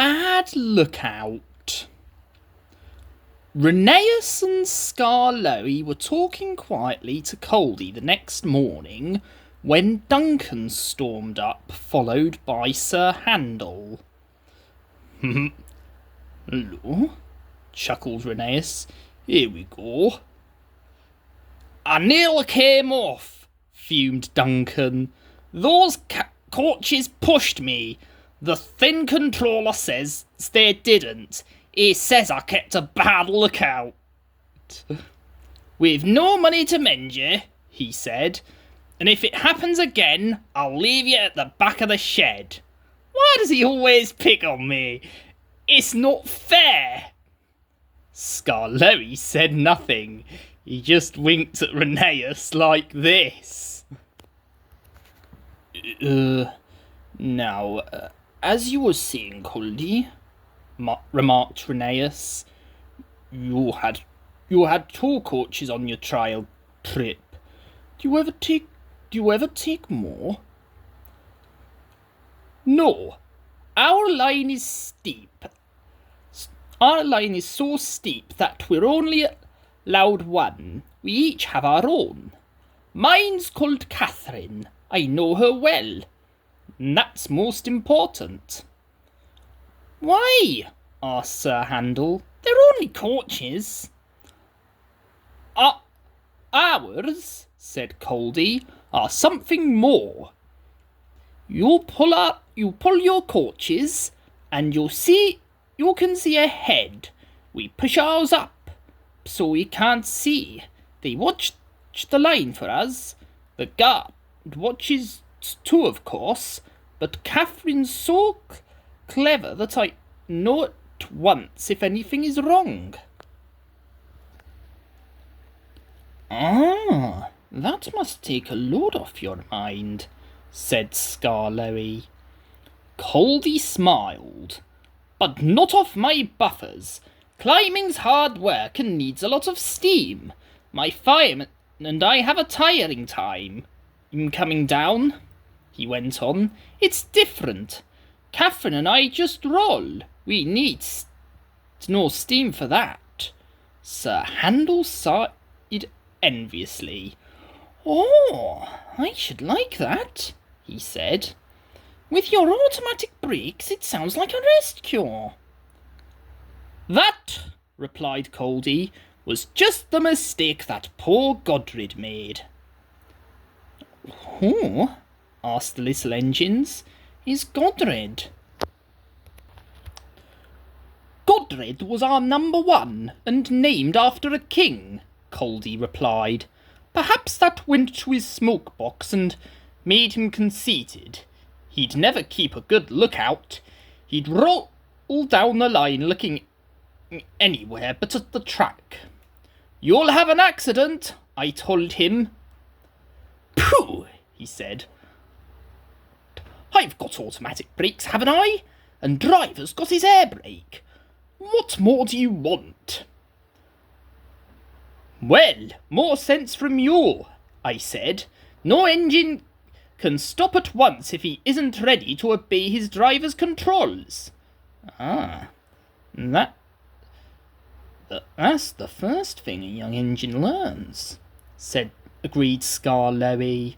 bad lookout. Rheneas and Skarloey were talking quietly to Coldy the next morning when Duncan stormed up, followed by Sir Handel. Hello, chuckled Rheneas. Here we go. I nearly came off, fumed Duncan. Those coaches pushed me. The thin controller says they didn't. He says I kept a bad lookout. We've no money to mend you, he said, and if it happens again, I'll leave you at the back of the shed. Why does he always pick on me? It's not fair. Skarloey said nothing. He just winked at Rheneas like this. Now, as you were saying, Coldy, remarked Rheneas, you had 2 coaches on your trial trip. Do you ever take more? No, our line is steep. Our line is so steep that we're only allowed 1. We each have our own. Mine's called Catherine. I know her well. And that's most important. Why? Asked Sir Handel. They're only coaches. Ours, said Coldy, are something more. You pull your coaches, and you can see ahead. We push ours up, so we can't see. They watch the line for us. The guard watches too, of course, but Catherine's so clever that I know at once if anything is wrong. Ah, that must take a load off your mind, said Skarloey. Coldy smiled. But not off my buffers. Climbing's hard work and needs a lot of steam. My fireman and I have a tiring time in coming down, he went on. It's different. Catherine and I just roll. We need no steam for that. Sir Handel sighed enviously. Oh, I should like that, he said. With your automatic brakes, it sounds like a rest cure. That, replied Coldy, was just the mistake that poor Godred made. Who? Asked the little engines. Is Godred? Godred was our number 1 and named after a king, Coldy replied. Perhaps that went to his smoke box and made him conceited. He'd never keep a good lookout. He'd roll down the line looking anywhere but at the track. You'll have an accident, I told him. Pooh, he said. I've got automatic brakes, haven't I? And Driver's got his air brake. What more do you want? Well, more sense from you, I said. No engine can stop at once if he isn't ready to obey his driver's controls. Ah, that's the first thing a young engine learns, agreed Skarloey.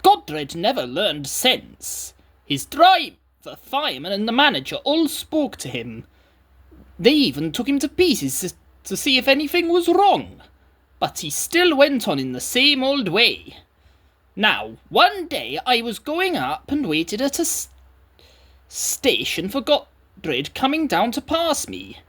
Godred never learned sense. His driver, fireman and the manager all spoke to him. They even took him to pieces to see if anything was wrong. But he still went on in the same old way. Now, one day I was going up and waited at a station for Godred coming down to pass me.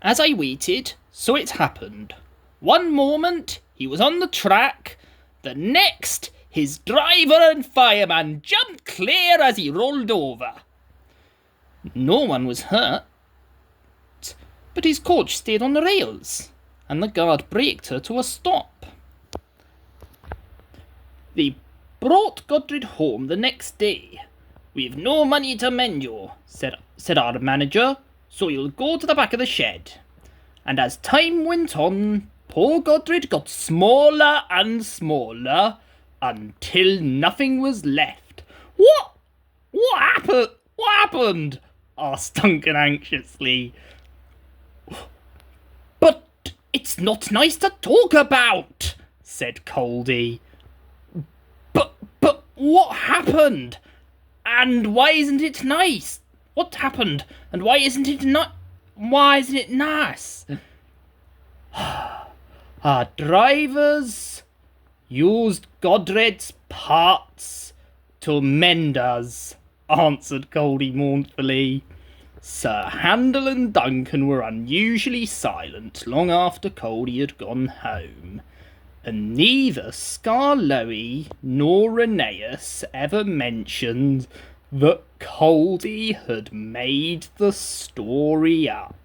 As I waited, so it happened. One moment, he was on the track. The next, his driver and fireman jumped clear as he rolled over. No one was hurt, but his coach stayed on the rails, and the guard braked her to a stop. They brought Godred home the next day. We've no money to mend you, said our manager, so you'll go to the back of the shed. And as time went on, poor Godred got smaller and smaller until nothing was left. What happened? What happened? Asked Duncan anxiously. But it's not nice to talk about, said Coldy. But what happened? And why isn't it nice? What happened? And why isn't it nice? Our drivers used Godred's parts to mend us, answered Coldy mournfully. Sir Handel and Duncan were unusually silent long after Coldy had gone home, and neither Skarloey nor Rheneas ever mentioned that Coldy had made the story up.